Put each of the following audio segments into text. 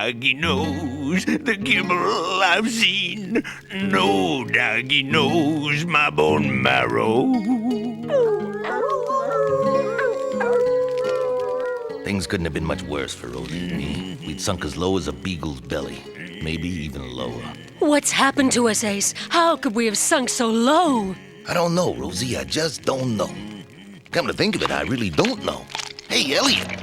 doggy knows the kibble I've seen. No doggy knows my bone marrow. Things couldn't have been much worse for Rosie and me. We'd sunk as low as a beagle's belly, maybe even lower. What's happened to us, Ace? How could we have sunk so low? I don't know, Rosie. I just don't know. Come to think of it, I really don't know. Hey, Eliot.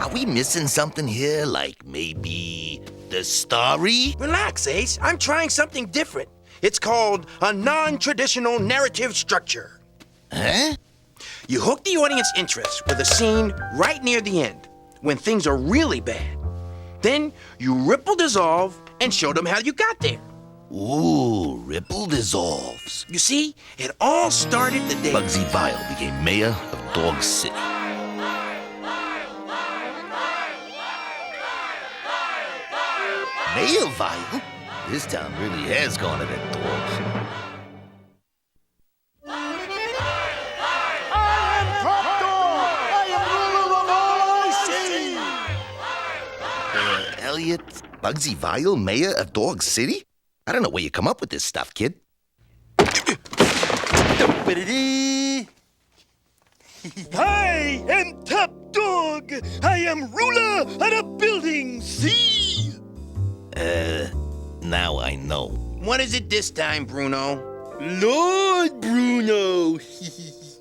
Are we missing something here? Like maybe the story? Relax, Ace. I'm trying something different. It's called a non-traditional narrative structure. Huh? You hook the audience interest with a scene right near the end, when things are really bad. Then you ripple dissolve and show them how you got there. Ooh, ripple dissolves. You see, it all started the day Bugsy Vile became mayor of Dog City. Mayor Vile? This town really has gone to that dogs. Eliot, Bugsy Vile, mayor of Dog City? I don't know where you come up with this stuff, kid. I am Top Dog. I am ruler of the building, see? Now I know. What is it this time, Bruno? Lord Bruno.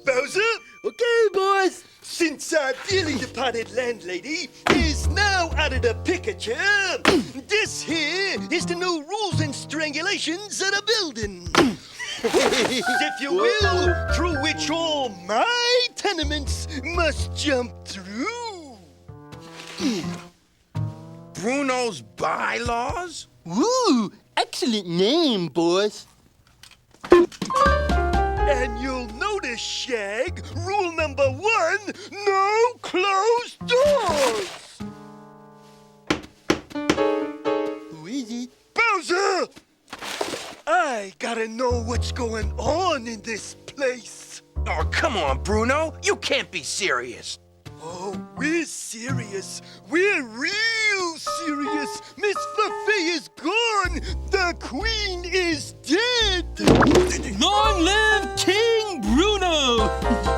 Bowser? Okay, boys. Since our dearly departed landlady is now out of the picture, this here is the new rules and strangulations of the building. If you will, through which all my tenements must jump through. Bruno's bylaws? Ooh, excellent name, boss. And you'll notice, Shag, rule number 1, no closed doors. Who is it? Bowser! I gotta know what's going on in this place. Oh, come on, Bruno. You can't be serious. Oh, we're serious. We're real serious. Miss Fluffé is gone. The queen is dead. Long live King Bruno.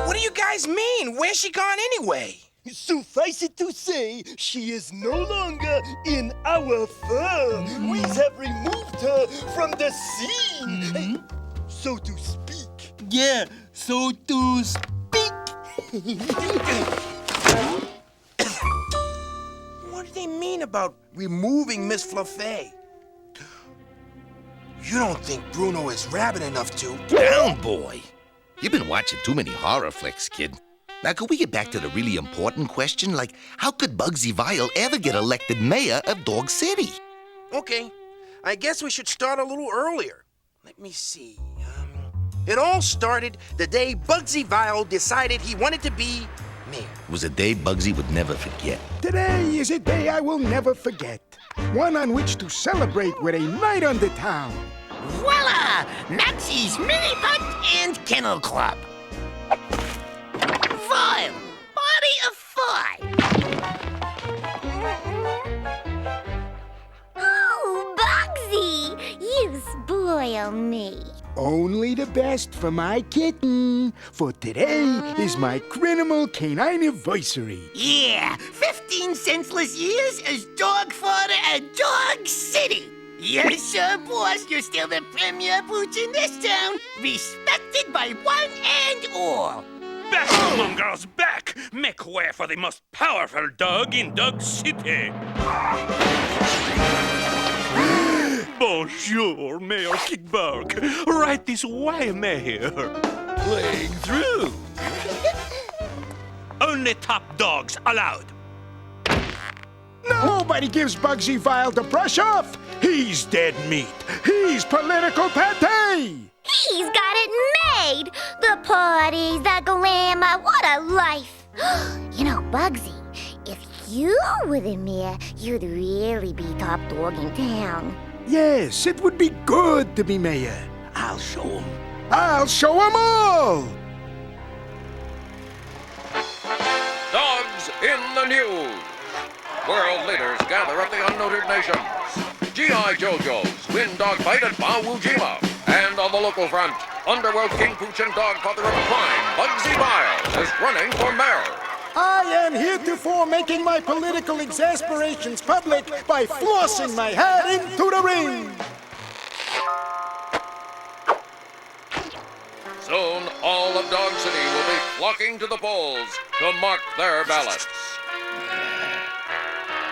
What do you guys mean? Where's she gone anyway? Suffice it to say, she is no longer in our firm. We have removed her from the scene, so to speak. Yeah, so to speak. What do they mean about removing Miss Fluffé? You don't think Bruno is rabid enough to? Down, boy. You've been watching too many horror flicks, kid. Now, could we get back to the really important question? Like, how could Bugsy Vile ever get elected mayor of Dog City? Okay, I guess we should start a little earlier. Let me see. It all started the day Bugsy Vile decided he wanted to be mayor. It was a day Bugsy would never forget. Today is a day I will never forget. One on which to celebrate with a night on the town. Voila! Maxie's Mini Putt and Kennel Club. Vile! Body of 5. Oh, Bugsy! You spoil me. Only the best for my kitten. For today is my criminal canine anniversary. Yeah, 15 senseless years as dog father at Dog City. Yes, sir, boss. You're still the premier boots in this town, respected by one and all. Back, mongrels, back! Make way for the most powerful dog in Dog City. Bonjour, Mayor Kickbark. Right this way, Mayor. Playing through. Only top dogs allowed. Nobody gives Bugsy Vile the brush off. He's dead meat. He's political pate. He's got it made. The parties, the glamour, what a life. You know, Bugsy, if you were the mayor, you'd really be top dog in town. Yes, it would be good to be mayor. I'll show him. I'll show 'em all. Dogs in the news. World leaders gather at the unnoted nations. G.I. JoJo's win dogfight at Bawujima. And on the local front, Underworld King Pooch and Dogfather of Crime, Bugsy Miles, is running for mayor. I am heretofore making my political exasperations public by flossing my hat into the ring. Soon, all of Dog City will be flocking to the polls to mark their ballots.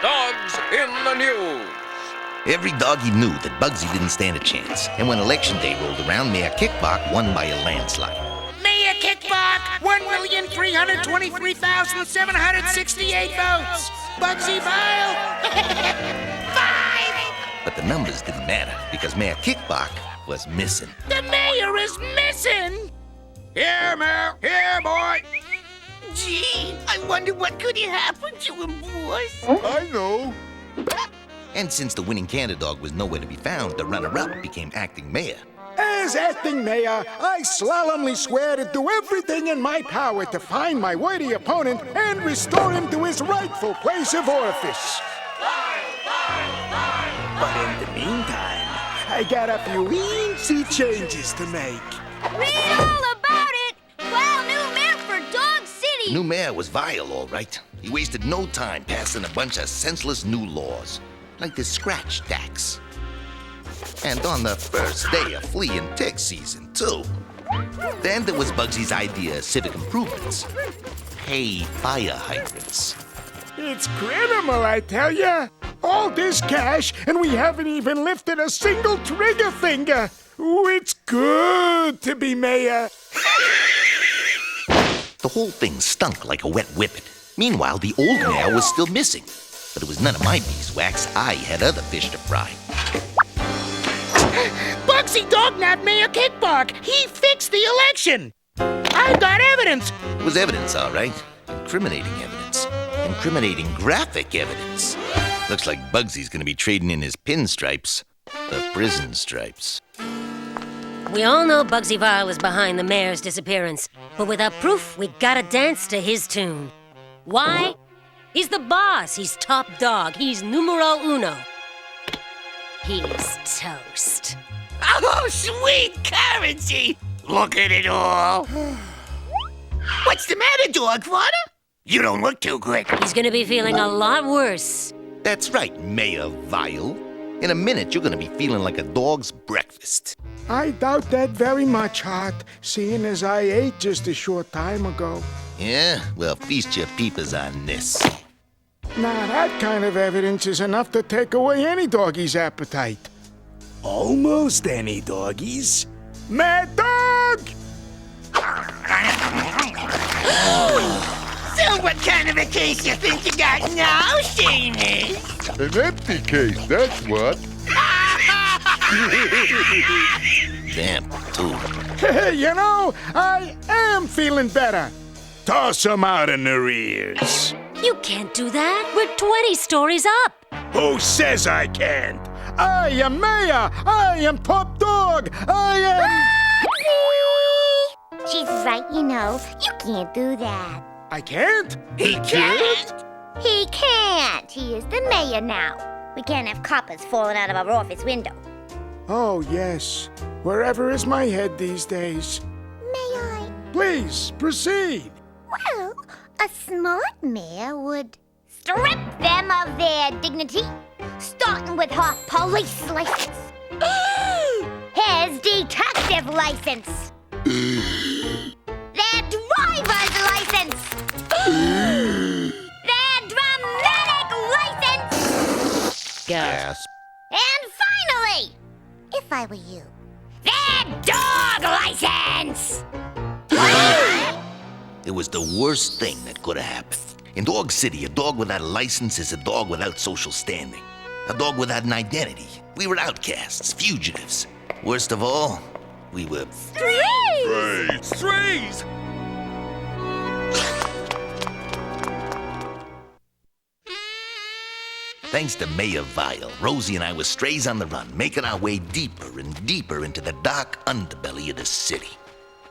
Dogs in the news. Every doggy knew that Bugsy didn't stand a chance. And when election day rolled around, Mayor Kickbach won by a landslide. Mayor Kickbach, 1,323,768 votes. Bugsy Vile, 5. But the numbers didn't matter because Mayor Kickbach was missing. The mayor is missing. Here, Mayor. Here, boy. Gee, I wonder what could have happened to him, boys. I know. And since the winning candidate was nowhere to be found, the runner-up became acting mayor. As acting mayor, I solemnly swear to do everything in my power to find my worthy opponent and restore him to his rightful place of office. But in the meantime, I got a few easy changes to make. Read all about it! Wow, new mayor for Dog City! New mayor was vile, all right. He wasted no time passing a bunch of senseless new laws, like the scratch tax. And on the first day of flea and tick season, too. Then there was Bugsy's idea of civic improvements. Pay fire hydrants. It's criminal, I tell ya. All this cash, and we haven't even lifted a single trigger finger. Ooh, it's good to be mayor. The whole thing stunk like a wet whippet. Meanwhile, the old mayor was still missing. But it was none of my beeswax. I had other fish to fry. Bugsy dognapped Mayor Kickbach. He fixed the election. I've got evidence. It was evidence, all right. Incriminating evidence. Incriminating graphic evidence. Looks like Bugsy's gonna be trading in his pinstripes. The prison stripes. We all know Bugsy Vile was behind the mayor's disappearance, but without proof, we gotta dance to his tune. Why? He's the boss. He's top dog. He's numero uno. He's toast. Oh, sweet currency! Look at it all. What's the matter, Dogfather? You don't look too good. He's gonna be feeling a lot worse. That's right, Mayor Vile. In a minute, you're gonna be feeling like a dog's breakfast. I doubt that very much, Hart, seeing as I ate just a short time ago. Yeah? Well, feast your peepers on this. Now, that kind of evidence is enough to take away any doggy's appetite. Almost any doggies. Mad Dog! So what kind of a case you think you got now, Seamus? An empty case, that's what. Damn, too. Hey, you know, I am feeling better. Toss 'em out in their ears. You can't do that. We're 20 stories up. Who says I can't? I am mayor. I am top dog. I am... She's right, you know. You can't do that. I can't? He can't. He can't. He is the mayor now. We can't have coppers falling out of our office window. Oh, yes. Wherever is my head these days? May I? Please, proceed. Well, a smart mayor would strip them of their dignity, starting with her police license, his detective license, their driver's license, their dramatic license, Gasp. and finally, if I were you, their dog license! It was the worst thing that could have happened. In Dog City, a dog without a license is a dog without social standing. A dog without an identity. We were outcasts, fugitives. Worst of all, we were... Strays! Thanks to Mayor Vile, Rosie and I were strays on the run, making our way deeper and deeper into the dark underbelly of the city.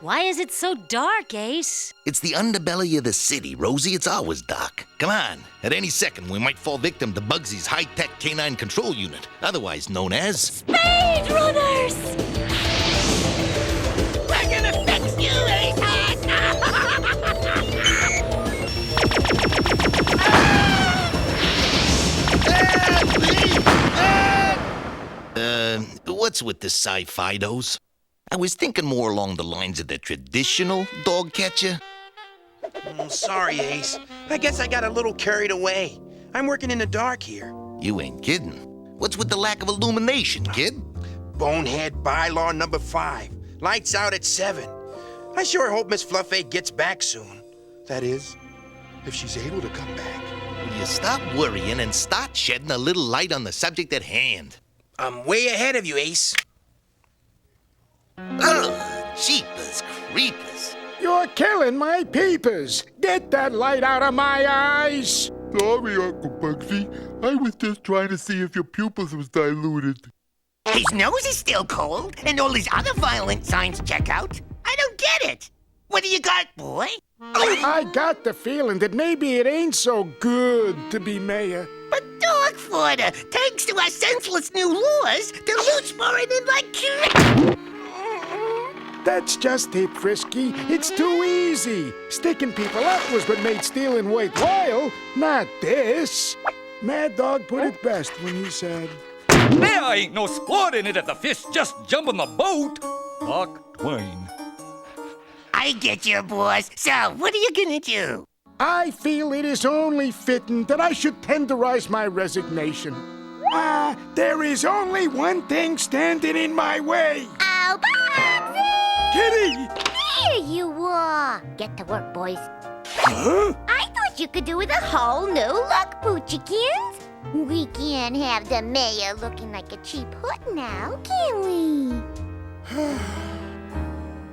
Why is it so dark, Ace? It's the underbelly of the city, Rosie. It's always dark. Come on. At any second, we might fall victim to Bugsy's high-tech canine control unit, otherwise known as... Speed Runners! We're gonna fix you, Ace! What's with the sci-fi-dos? I was thinking more along the lines of the traditional dog catcher. Sorry, Ace. I guess I got a little carried away. I'm working in the dark here. You ain't kidding. What's with the lack of illumination, kid? Bonehead bylaw number 5. Lights out at 7. I sure hope Miss Fluffé gets back soon. That is, if she's able to come back. Will you stop worrying and start shedding a little light on the subject at hand? I'm way ahead of you, Ace. Ugh, jeepers creepers. You're killing my peepers. Get that light out of my eyes. Sorry, Uncle Bugsy. I was just trying to see if your pupils was diluted. His nose is still cold, and all his other violent signs check out. I don't get it. What do you got, boy? I got the feeling that maybe it ain't so good to be mayor. But dog fodder, thanks to our senseless new laws, the loot's pouring in like crazy. That's just it, Frisky. It's too easy. Sticking people up was what made stealing worthwhile, not this. Mad Dog put it best when he said, There ain't no sport in it if the fish just jump on the boat. Mark Twain. I get you, boss. So, what are you gonna do? I feel it is only fitting that I should tenderize my resignation. There is only one thing standing in my way. Oh, Bugsy! Kitty! Here you are. Get to work, boys. Huh? I thought you could do with a whole new look, Poochikins. We can't have the mayor looking like a cheap hood now, can we?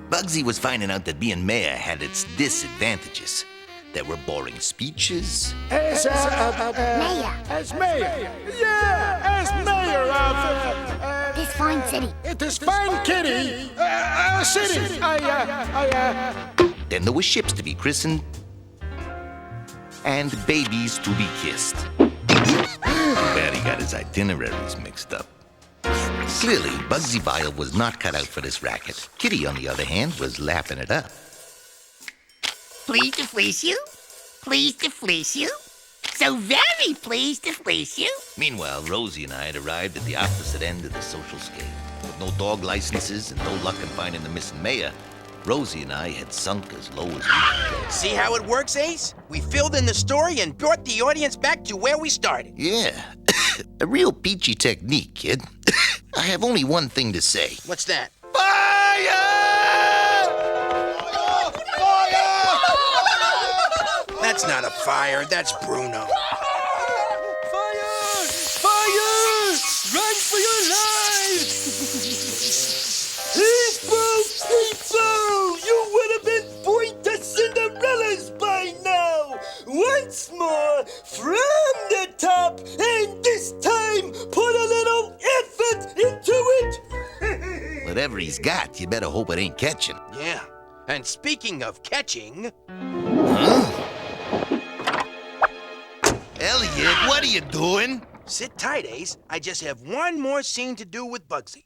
Bugsy was finding out that being mayor had its disadvantages. There were boring speeches. As Mayor. As mayor. Yeah, as mayor of This fine city. this fine city. City. Then there were ships to be christened and babies to be kissed. Too bad he got his itineraries mixed up. Clearly, Bugsy Vile was not cut out for this racket. Kitty, on the other hand, was lapping it up. Pleased to fleece you? Pleased to fleece you? So very pleased to fleece you? Meanwhile, Rosie and I had arrived at the opposite end of the social scale. With no dog licenses and no luck in finding the missing mayor, Rosie and I had sunk as low as we could go. See how it works, Ace? We filled in the story and brought the audience back to where we started. Yeah, a real peachy technique, kid. I have only one thing to say. What's that? That's not a fire, that's Bruno. Fire! Run for your lives! People! You would have been born to Cinderella's by now! Once more, from the top, and this time, put a little effort into it! Whatever he's got, you better hope it ain't catching. Yeah, and speaking of catching... Eliot, what are you doing? Sit tight, Ace. I just have one more scene to do with Bugsy.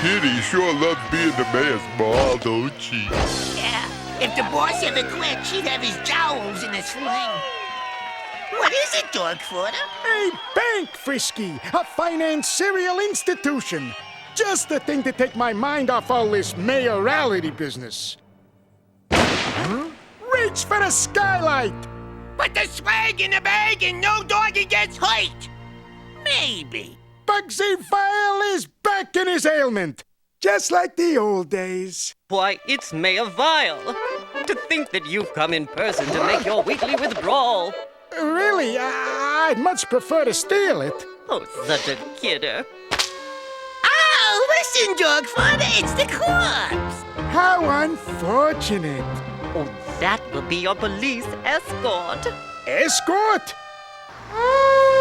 Kitty sure loves being the mayor's ball, don't she? Yeah. If the boss ever quit, she'd have his jowls in a sling. What is it, dog fodder? A bank, Frisky. A financial institution. Just the thing to take my mind off all this mayoralty business. Huh? Reach for the skylight. Put the swag in the bag and no doggy gets hurt. Maybe. Bugsy Vile is back in his ailment. Just like the old days. Why, it's Mayor Vile. To think that you've come in person to make your weekly withdrawal. Really, I'd much prefer to steal it. Oh, such a kidder. Oh, listen, dog fodder, it's the corpse. How unfortunate. Oh, that will be your police escort. Escort?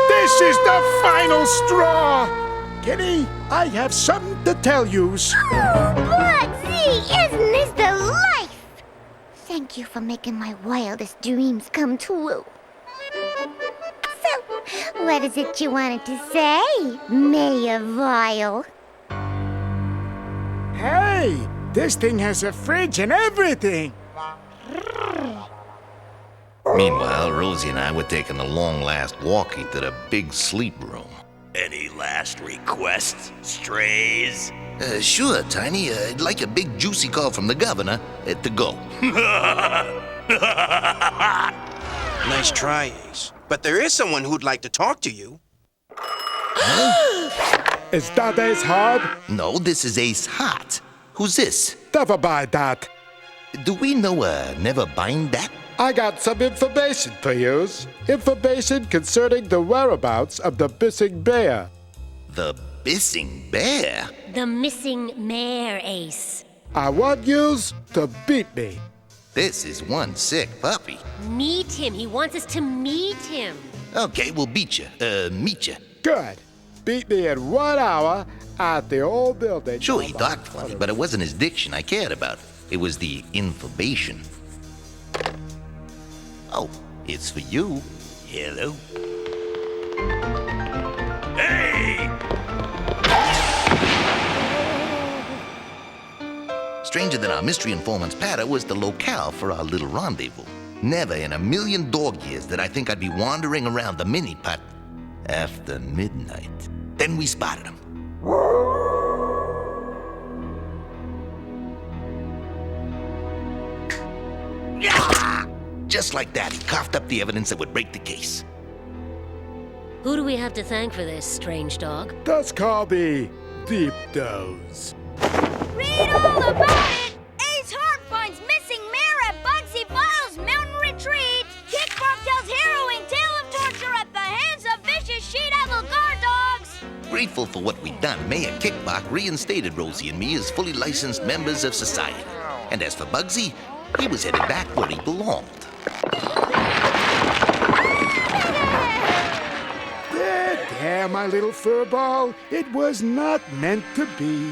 This is the final straw! Kitty, I have something to tell yous. Bugsy, isn't this the life? Thank you for making my wildest dreams come true. So, what is it you wanted to say, Mayor Vile? Hey, this thing has a fridge and everything. Meanwhile, Rosie and I were taking a long last walkie to the big sleep room. Any last requests, strays? Sure, Tiny. I'd like a big juicy call from the governor to go. Nice try, Ace. But there is someone who'd like to talk to you. Is that Ace Hard? No, this is Ace Hot. Who's this? Never buy that. Do we know Never Bind That? I got some information for yous. Information concerning the whereabouts of the missing bear. The Bissing Bear? The missing mare, Ace. I want yous to beat me. This is one sick puppy. Meet him. He wants us to meet him. Okay, we'll beat you. Meet you. Good. Beat me in 1 hour at the old building. Sure, he talked funny, but it wasn't his diction I cared about. It was the information. Oh, it's for you. Hello? Hey! Stranger than our mystery informant's patter was the locale for our little rendezvous. Never in a million dog years did I think I'd be wandering around the mini-putt after midnight. Then we spotted him. Just like that, he coughed up the evidence that would break the case. Who do we have to thank for this, strange dog? Just call me Deep Dose. Read all about it! Ace Hart finds missing mare at Bugsy Vile's mountain retreat! Kickbark tells harrowing tale of torture at the hands of vicious she-devil guard dogs! Grateful for what we'd done, Mayor Kickbark reinstated Rosie and me as fully licensed members of society. And as for Bugsy, he was headed back where he belonged. There, my little furball. It was not meant to be.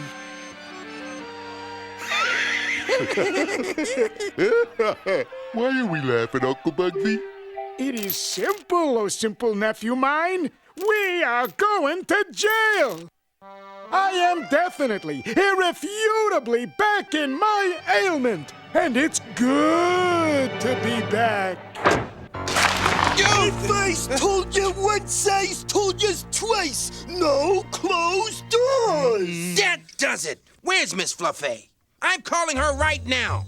Why are we laughing, Uncle Bugsy? It is simple, oh simple nephew mine. We are going to jail. I am definitely, irrefutably back in my ailment. And it's good to be back. If I told you once, I told you twice. No closed doors. That does it. Where's Miss Fluffé? I'm calling her right now.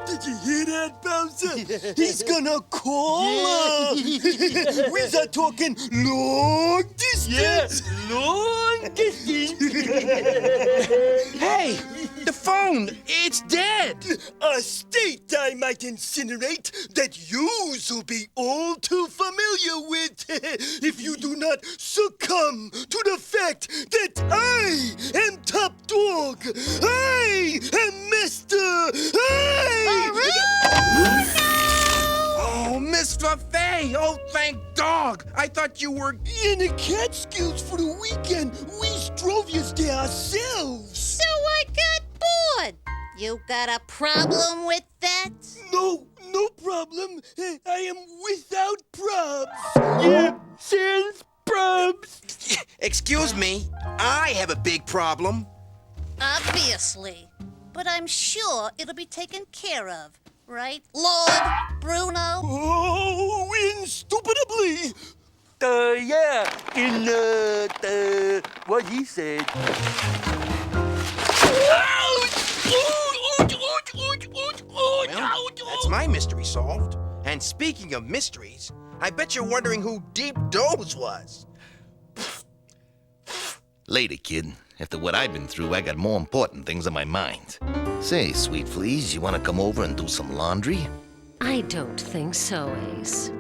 Did you hear that, Bowser? He's gonna call her. We're talking long distance. Yeah, long distance. Hey, the phone, it's dead. A state I might incinerate that yous will be all too familiar with if you do not succumb to the fact that I am top dog. I am Mr. Oh, Miss Fluffé! Oh, thank dog! I thought you were in the Catskills for the weekend. We drove you there ourselves. So I got bored. You got a problem with that? No problem. I am without probs. Yeah, sans probs. Excuse me, I have a big problem. Obviously. But I'm sure it'll be taken care of. Right, Lord Bruno? Oh, indubitably. Yeah, in, what he said. Well, that's my mystery solved. And speaking of mysteries, I bet you're wondering who Deep Dose was. Later, kid. After what I've been through, I got more important things on my mind. Say, sweet fleas, you want to come over and do some laundry? I don't think so, Ace.